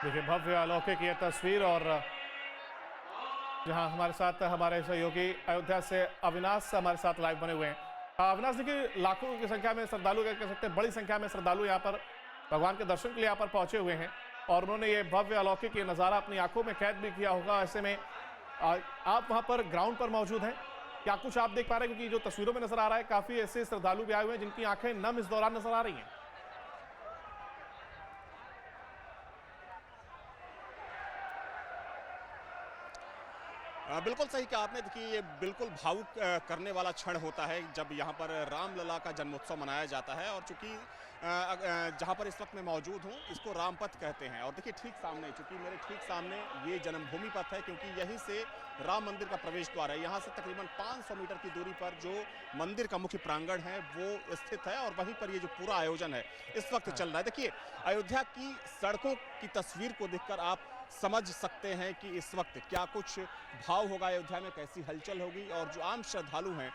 देखिए भव्य अलौकिक ये तस्वीर। और जहां हमारे साथ हमारे सहयोगी अयोध्या से अविनाश हमारे साथ लाइव बने हुए हैं। अविनाश, देखिए लाखों की संख्या में श्रद्धालु, कह सकते हैं बड़ी संख्या में श्रद्धालु यहाँ पर भगवान के दर्शन के लिए यहाँ पर पहुंचे हुए हैं और उन्होंने ये भव्य अलौकिक ये नज़ारा अपनी आंखों में कैद भी किया होगा। ऐसे में आप वहां पर ग्राउंड पर मौजूद हैं, क्या कुछ आप देख पा रहे हैं? क्योंकि जो तस्वीरों में नजर आ रहा है काफी ऐसे श्रद्धालु भी आए हुए हैं जिनकी आंखें नम इस दौरान नजर आ रही हैं। बिल्कुल सही कहा आपने। देखिए ये बिल्कुल भावुक करने वाला क्षण होता है जब यहाँ पर रामलला का जन्मोत्सव मनाया जाता है। और चूंकि जहाँ पर इस वक्त मैं मौजूद हूँ इसको रामपथ कहते हैं। और देखिए ठीक सामने, चूंकि मेरे ठीक सामने ये जन्मभूमि पथ है, क्योंकि यहीं से राम मंदिर का प्रवेश द्वार है। यहाँ से तकरीबन 500 मीटर की दूरी पर जो मंदिर का मुख्य प्रांगण है वो स्थित है और वहीं पर ये जो पूरा आयोजन है इस वक्त चल रहा है। देखिए अयोध्या की सड़कों की तस्वीर को देखकर आप समझ सकते हैं कि इस वक्त क्या कुछ भाव होगा अयोध्या में, कैसी हलचल होगी और जो आम श्रद्धालु हैं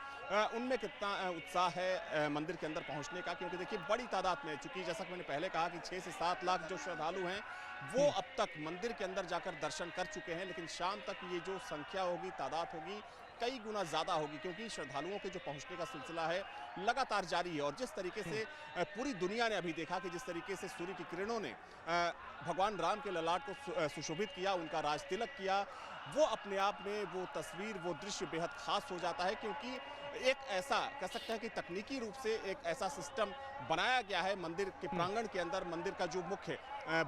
उनमें कितना उत्साह है मंदिर के अंदर पहुंचने का। क्योंकि देखिए बड़ी तादाद में, चूंकि जैसा कि मैंने पहले कहा कि 6 से 7 लाख जो श्रद्धालु हैं वो अब तक मंदिर के अंदर जाकर दर्शन कर चुके हैं, लेकिन शाम तक ये जो संख्या होगी, तादाद होगी, कई गुना ज़्यादा होगी। क्योंकि श्रद्धालुओं के जो पहुंचने का सिलसिला है लगातार जारी है। और जिस तरीके से पूरी दुनिया ने अभी देखा कि जिस तरीके से सूर्य की किरणों ने भगवान राम के ललाट को सुशोभित किया, उनका राज तिलक किया, वो अपने आप में वो तस्वीर, वो दृश्य बेहद खास हो जाता है। क्योंकि एक ऐसा कह सकते हैं कि तकनीकी रूप से एक ऐसा सिस्टम बनाया गया है मंदिर के प्रांगण के अंदर, मंदिर का जो मुख्य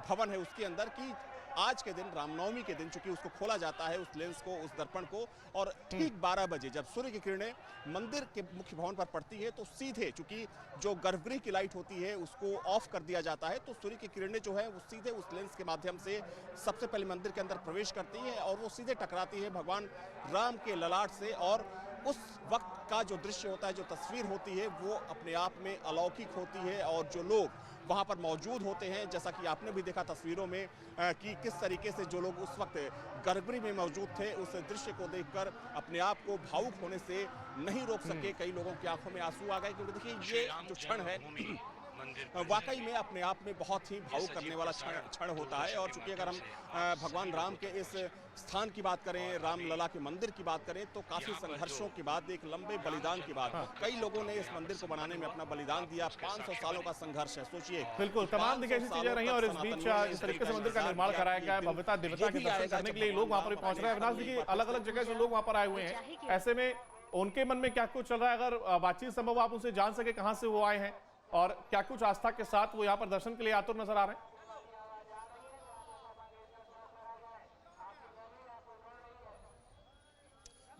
भवन है उसके अंदर, कि आज के दिन रामनवमी के दिन चूंकि उसको खोला जाता है, उस लेंस को, उस दर्पण को, और ठीक 12 बजे जब सूर्य की किरणें मंदिर के मुख्य भवन पर पड़ती है तो सीधे, चूंकि जो गर्भगृह की लाइट होती है उसको ऑफ कर दिया जाता है, तो सूर्य की किरणें जो है वो सीधे उस लेंस के माध्यम से सबसे पहले मंदिर के अंदर प्रवेश करती है और वो सीधे टकराती है भगवान राम के ललाट से। और उस वक्त का जो दृश्य होता है, जो तस्वीर होती है, वो अपने आप में अलौकिक होती है। और जो लोग वहाँ पर मौजूद होते हैं, जैसा कि आपने भी देखा तस्वीरों में कि किस तरीके से जो लोग उस वक्त गर्भगृह में मौजूद थे, उस दृश्य को देखकर अपने आप को भावुक होने से नहीं रोक सके। कई लोगों की आंखों में आंसू आ गए, क्योंकि देखिए ये जो क्षण है वाकई में अपने आप में बहुत ही भावुक करने वाला क्षण होता है। और चूंकि अगर हम भगवान राम के इस स्थान की बात करें, रामलला के मंदिर की बात करें, तो काफी संघर्षों के बाद, एक लंबे बलिदान के बाद कई लोगों ने इस मंदिर को बनाने में अपना बलिदान दिया। 500 सालों का संघर्ष है, सोचिए। बिल्कुल तमाम देखिए ऐसी चीजें रही और इस बीच जिस तरीके से मंदिर का निर्माण कराया गया है, भव्यता दिव्यता के दर्शन करने के लिए लोग वहां पर पहुंच रहे हैं। अविनाश, देखिए अलग अलग जगह से लोग वहां पर आए हुए हैं, ऐसे में उनके मन में क्या कुछ चल रहा है? अगर बातचीत संभव आप उनसे जान सके कहां से वो आए हैं और क्या कुछ आस्था के साथ वो यहाँ पर दर्शन के लिए आतुर नजर आ रहे हैं?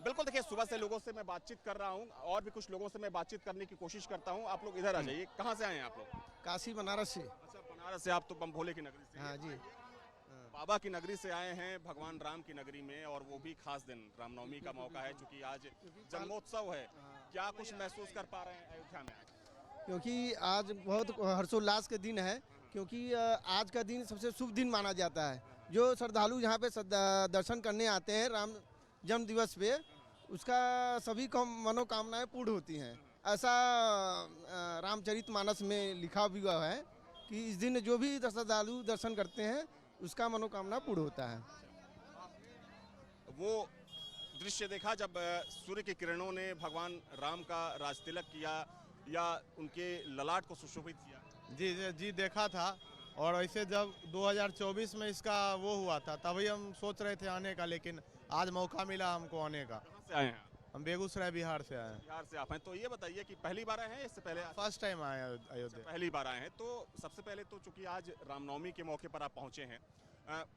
बिल्कुल, देखिए सुबह से लोगों से मैं बातचीत कर रहा हूँ और भी कुछ लोगों से मैं बातचीत करने की कोशिश करता हूँ। आप लोग इधर आ जाइए। कहाँ से आए हैं आप लोग? काशी बनारस से। अच्छा, बनारस से। आप तो बम भोले की नगरी से? हाँ जी। बाबा की नगरी से आए हैं, भगवान राम की नगरी में, और वो भी खास दिन रामनवमी का मौका है, क्योंकि आज जन्मोत्सव है। क्या कुछ महसूस कर पा रहे हैं अयोध्या में? क्योंकि आज बहुत हर्षोल्लास के दिन है, क्योंकि आज का दिन सबसे शुभ दिन माना जाता है। जो श्रद्धालु यहाँ पे दर्शन करने आते हैं राम जन्म दिवस पे, उसका सभी मनोकामनाएं पूर्ण होती हैं। ऐसा रामचरितमानस में लिखा भी हुआ है कि इस दिन जो भी श्रद्धालु दर्शन करते हैं उसका मनोकामना पूर्ण होता है। वो दृश्य देखा जब सूर्य की किरणों ने भगवान राम का राज तिलक किया या उनके ललाट को सुशोभित किया? जी देखा था। और ऐसे जब 2024 में इसका वो हुआ था तभी हम सोच रहे थे आने का, लेकिन आज मौका मिला हमको आने का। कहाँ से आए हैं? हम बेगूसराय बिहार से आए हैं। बिहार से आप हैं, तो ये बताइए कि पहली बार आए हैं, इससे पहले? फर्स्ट टाइम आए हैं अयोध्या। पहली बार आए हैं। तो सबसे पहले तो चूंकि आज रामनवमी के मौके पर आप पहुंचे हैं,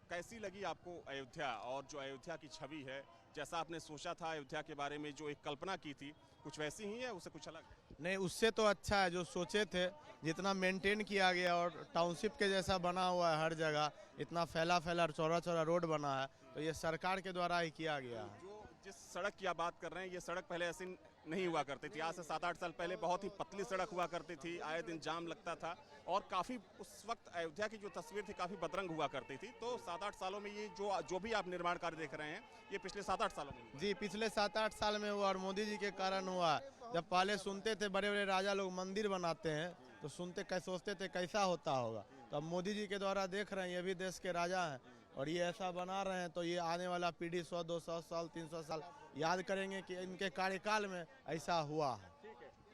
कैसी लगी आपको अयोध्या? और जो अयोध्या की छवि है, जैसा आपने सोचा था अयोध्या के बारे में, जो एक कल्पना की थी, कुछ वैसी ही है, उससे कुछ अलग? नहीं, उससे तो अच्छा है। जो सोचे थे जितना मेंटेन किया गया, और टाउनशिप के जैसा बना हुआ है हर जगह, इतना फैला चौड़ा चौड़ा रोड बना है, तो ये सरकार के द्वारा ही किया गया है। जो जिस सड़क की आप बात कर रहे हैं, ये सड़क पहले ऐसी नहीं हुआ करती थी। आज से 7-8 साल पहले बहुत ही पतली सड़क हुआ करती थी, आए दिन जाम लगता था और काफ़ी उस वक्त अयोध्या की जो तस्वीर थी काफ़ी बदरंग हुआ करती थी। तो 7-8 सालों में ये जो भी आप निर्माण कार्य देख रहे हैं, ये पिछले 7-8 सालों में हुआ? जी, पिछले 7-8 साल में हुआ और मोदी जी के कारण हुआ। जब पहले सुनते थे बड़े बड़े राजा लोग मंदिर बनाते हैं तो सुनते सोचते थे कैसा होता होगा, तो अब मोदी जी के द्वारा देख रहे हैं, ये भी देश के राजा हैं और ये ऐसा बना रहे हैं, तो ये आने वाला पीढ़ी 100-200 साल 300 साल याद करेंगे कि इनके कार्यकाल में ऐसा हुआ है।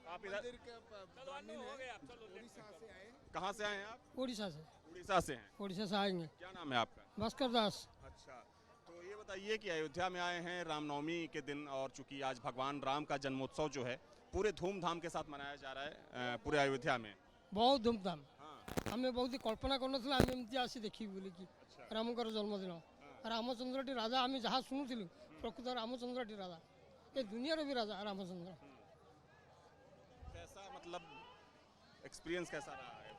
आप इधर कहाँ से आए हैं आप? उड़ीसा से। उड़ीसा से हैं। उड़ीसा से आएंगे। क्या नाम है आपका? भास्कर दास। अच्छा, तो ये बताइए कि अयोध्या में आए हैं रामनवमी के दिन, और चूंकि आज भगवान राम का जन्मोत्सव जो है पूरे धूमधाम के साथ मनाया जा रहा है पूरे अयोध्या में। बहुत धूमधाम। हाँ। हमें बहुत ही कल्पना करना आम एमती आसी देखी बोली कि रामकर जन्मदिन रामचंद्रटी राजा आम जहाँ शुणुलु प्रकृत रामचंद्रटी राजा ये दुनियार भी राजा रामचंद्र। कैसा मतलब एक्सपीरियंस कैसा रहा है?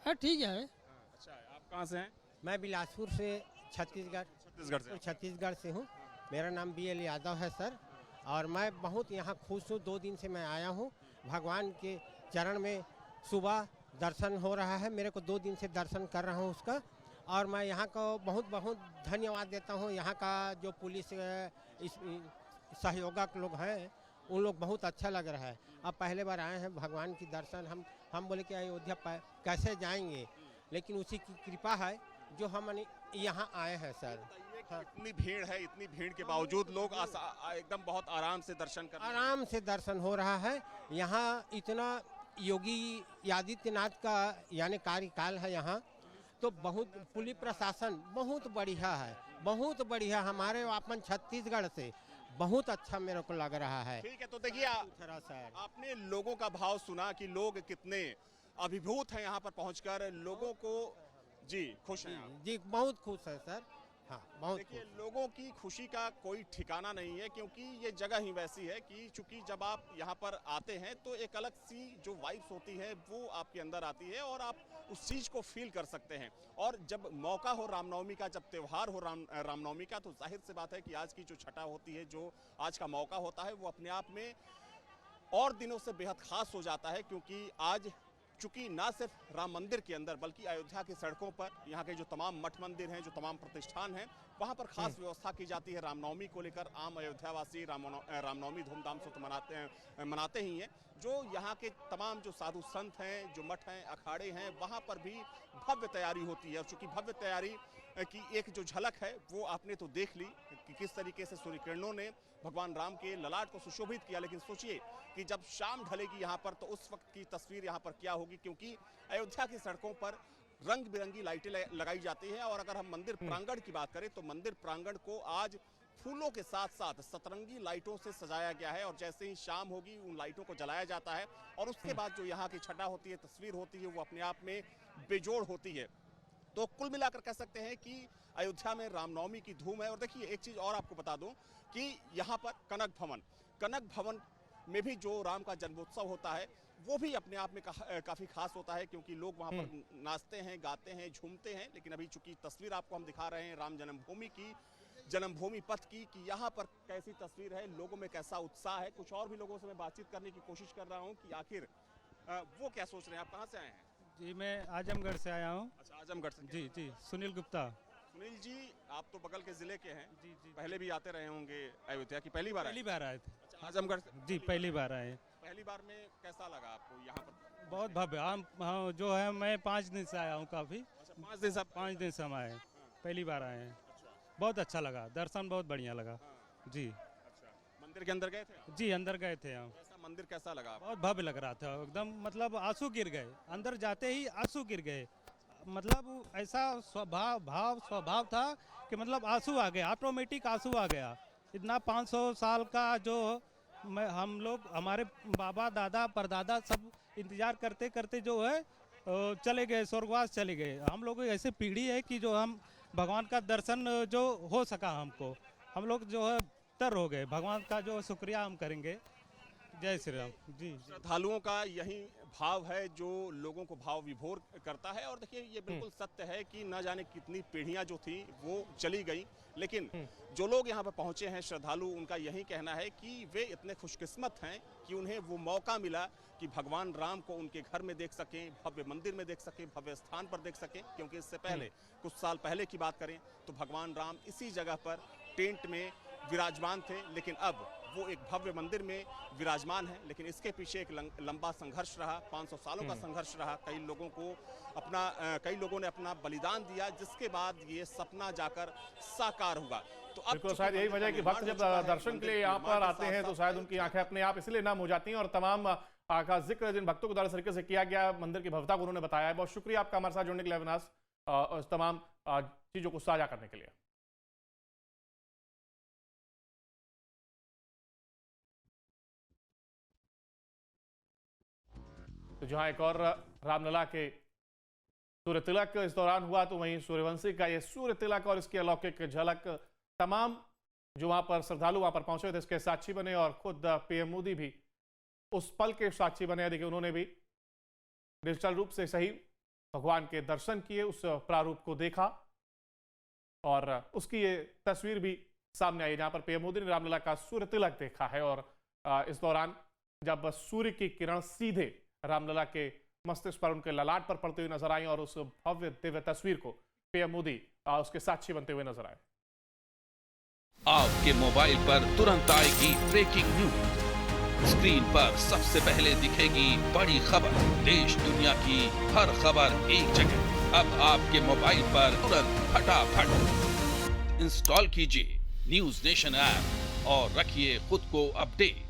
हाँ ठीक है। अच्छा, आप कहाँ से हैं? मैं बिलासपुर से छत्तीसगढ़ छत्तीसगढ़ से। हूँ। मेरा नाम BL यादव है सर, और मैं बहुत यहाँ खुश हूँ। 2 दिन से मैं आया हूँ। भगवान के चरण में सुबह दर्शन हो रहा है, मेरे को 2 दिन से दर्शन कर रहा हूँ उसका, और मैं यहाँ को बहुत बहुत धन्यवाद देता हूँ। यहाँ का जो पुलिस सहयोगक लोग हैं उन लोग बहुत अच्छा लग रहा है। अब पहले बार आए हैं भगवान की दर्शन, हम बोले कि अयोध्या कैसे जाएंगे, लेकिन उसी की कृपा है जो हम यहाँ आए हैं सर। हाँ। इतनी भीड़ है, इतनी भीड़ के बावजूद लोग एकदम बहुत आराम से दर्शन कर रहे हैं। आराम से दर्शन हो रहा है। यहाँ इतना योगी आदित्यनाथ का यानी कार्यकाल है यहाँ, तो बहुत पुलिस प्रशासन बहुत बढ़िया है, बहुत बढ़िया। हमारे अपन छत्तीसगढ़ से बहुत अच्छा मेरे को लग रहा है। ठीक है, तो देखिए आपने लोगों का भाव सुना कि लोग कितने अभिभूत हैं यहाँ पर पहुंचकर। लोगों को जी खुश हैं आप? जी बहुत खुश है सर। हाँ बहुत। देखिए लोगों की खुशी का कोई ठिकाना नहीं है, क्योंकि ये जगह ही वैसी है कि चूंकि जब आप यहाँ पर आते हैं तो एक अलग सी जो वाइब्स होती है वो आपके अंदर आती है और आप उस चीज़ को फील कर सकते हैं। और जब मौका हो रामनवमी का, जब त्यौहार हो रामनवमी का, तो जाहिर सी बात है कि आज की जो छठा होती है, जो आज का मौका होता है, वो अपने आप में और दिनों से बेहद खास हो जाता है। क्योंकि आज चूंकि ना सिर्फ राम मंदिर के अंदर बल्कि अयोध्या की सड़कों पर यहाँ के जो तमाम मठ मंदिर हैं, जो तमाम प्रतिष्ठान हैं, वहाँ पर खास व्यवस्था की जाती है रामनवमी को लेकर। आम अयोध्यावासी रामनवमी धूमधाम से तो मनाते ही हैं। जो यहाँ के तमाम जो साधु संत हैं, जो मठ हैं, अखाड़े हैं, वहाँ पर भी भव्य तैयारी होती है। और चूँकि भव्य तैयारी की एक जो झलक है वो आपने तो देख ली कि किस तरीके से सूर्य किरणों ने भगवान राम के ललाट को सुशोभित किया। लेकिन सोचिए कि जब शाम ढलेगी यहाँ पर तो उस वक्त की तस्वीर यहाँ पर क्या होगी, क्योंकि अयोध्या की सड़कों पर रंग बिरंगी लाइटें लगाई जाती हैं। और अगर हम मंदिर प्रांगण की बात करें तो मंदिर प्रांगण को आज फूलों के साथ साथ सतरंगी लाइटों से सजाया गया है। और जैसे ही शाम होगी उन लाइटों को जलाया जाता है और उसके बाद जो यहाँ की छठा होती है, तस्वीर होती है, वो अपने आप में बेजोड़ होती है। तो कुल मिलाकर कह सकते हैं कि अयोध्या में रामनवमी की धूम है। और देखिए एक चीज़ और आपको बता दूं कि यहाँ पर कनक भवन में भी जो राम का जन्मोत्सव होता है वो भी अपने आप में काफ़ी खास होता है, क्योंकि लोग वहाँ पर नाचते हैं, गाते हैं, झूमते हैं। लेकिन अभी चूंकि तस्वीर आपको हम दिखा रहे हैं राम जन्मभूमि की, जन्मभूमि पथ की, कि यहाँ पर कैसी तस्वीर है, लोगों में कैसा उत्साह है। कुछ और भी लोगों से मैं बातचीत करने की कोशिश कर रहा हूँ कि आखिर वो क्या सोच रहे हैं। आप कहाँ से आए हैं? जी मैं आजमगढ़ से आया हूँ। अच्छा, आजमगढ़ से। जी सुनील गुप्ता। सुनील जी, आप तो बगल के जिले के हैं। जी पहले भी आते रहे होंगे अयोध्या की? पहली बार आए थे। अच्छा, आजमगढ़ से? जी पहली बार आए। पहली बार में कैसा लगा आपको यहाँ पर? बहुत भव्य। हम जो है मैं 5 दिन से आया हूँ काफ़ी। अच्छा, 5 दिन से हम आए, पहली बार आए हैं। बहुत अच्छा लगा, दर्शन बहुत बढ़िया लगा। जी। अच्छा, मंदिर के अंदर गए थे? जी अंदर गए थे हम। मंदिर कैसा लगा? बहुत भव्य लग रहा था एकदम, मतलब आंसू गिर गए, अंदर जाते ही आंसू गिर गए। मतलब ऐसा स्वभाव था कि मतलब आंसू आ गया, ऑटोमेटिक आंसू आ गया। इतना 500 साल का जो हम लोग, हमारे बाबा दादा परदादा सब इंतजार करते करते जो है चले गए, स्वर्गवास चले गए। हम लोग ऐसे पीढ़ी है कि जो हम भगवान का दर्शन जो हो सका हमको, हम लोग जो है तर हो गए। भगवान का जो शुक्रिया हम करेंगे। जय श्री राम। जी। श्रद्धालुओं का यही भाव है जो लोगों को भाव विभोर करता है। और देखिए ये बिल्कुल सत्य है कि न जाने कितनी पीढ़ियां जो थी वो चली गई, लेकिन जो लोग यहाँ पर पहुँचे हैं श्रद्धालु, उनका यही कहना है कि वे इतने खुशकिस्मत हैं कि उन्हें वो मौका मिला कि भगवान राम को उनके घर में देख सकें, भव्य मंदिर में देख सकें, भव्य स्थान पर देख सकें। क्योंकि इससे पहले कुछ साल पहले की बात करें तो भगवान राम इसी जगह पर टेंट में विराजमान थे, लेकिन अब वो एक भव्य मंदिर में विराजमान है, लेकिन इसके पीछे एक लंबा संघर्ष रहा, 500 सालों का संघर्ष रहा। कई लोगों ने अपना बलिदान दिया, जिसके बाद ये सपना जाकर साकार हुआ। तो अब बिल्कुल, शायद यही वजह है कि भक्त जब दर्शन के लिए यहाँ पर आते हैं तो शायद उनकी आंखें अपने आप इसलिए नम हो जाती हैं। और तमाम का जिक्र जिन भक्तों के द्वारा तरीके से किया गया, मंदिर की भव्यता को उन्होंने बताया है। बहुत शुक्रिया आपका हमारे साथ जुड़ने के लिए अविनाश, इस तमाम चीजों को साझा करने के लिए। तो जहां एक और रामलला के सूर्य तिलक इस दौरान हुआ, तो वहीं सूर्यवंशी का ये सूर्य तिलक और इसकी अलौकिक झलक तमाम जो वहां पर श्रद्धालु वहां पर पहुंचे थे इसके साक्षी बने। और खुद पीएम मोदी भी उस पल के साक्षी बने। देखिए, उन्होंने भी डिजिटल रूप से सही भगवान के दर्शन किए, उस प्रारूप को देखा और उसकी ये तस्वीर भी सामने आई जहां पर पीएम मोदी ने रामलला का सूर्य तिलक देखा है। और इस दौरान जब सूर्य की किरण सीधे रामलला के मस्तिष्क पर, उनके ललाट पर पड़ती हुई नजर आई और उस भव्य दिव्य तस्वीर को पीएम मोदी उसके साक्षी बनते हुए नजर आए। आपके मोबाइल पर तुरंत आएगी ब्रेकिंग न्यूज, स्क्रीन पर सबसे पहले दिखेगी बड़ी खबर, देश दुनिया की हर खबर एक जगह। अब आपके मोबाइल पर तुरंत फटाफट इंस्टॉल कीजिए न्यूज नेशन ऐप और रखिए खुद को अपडेट।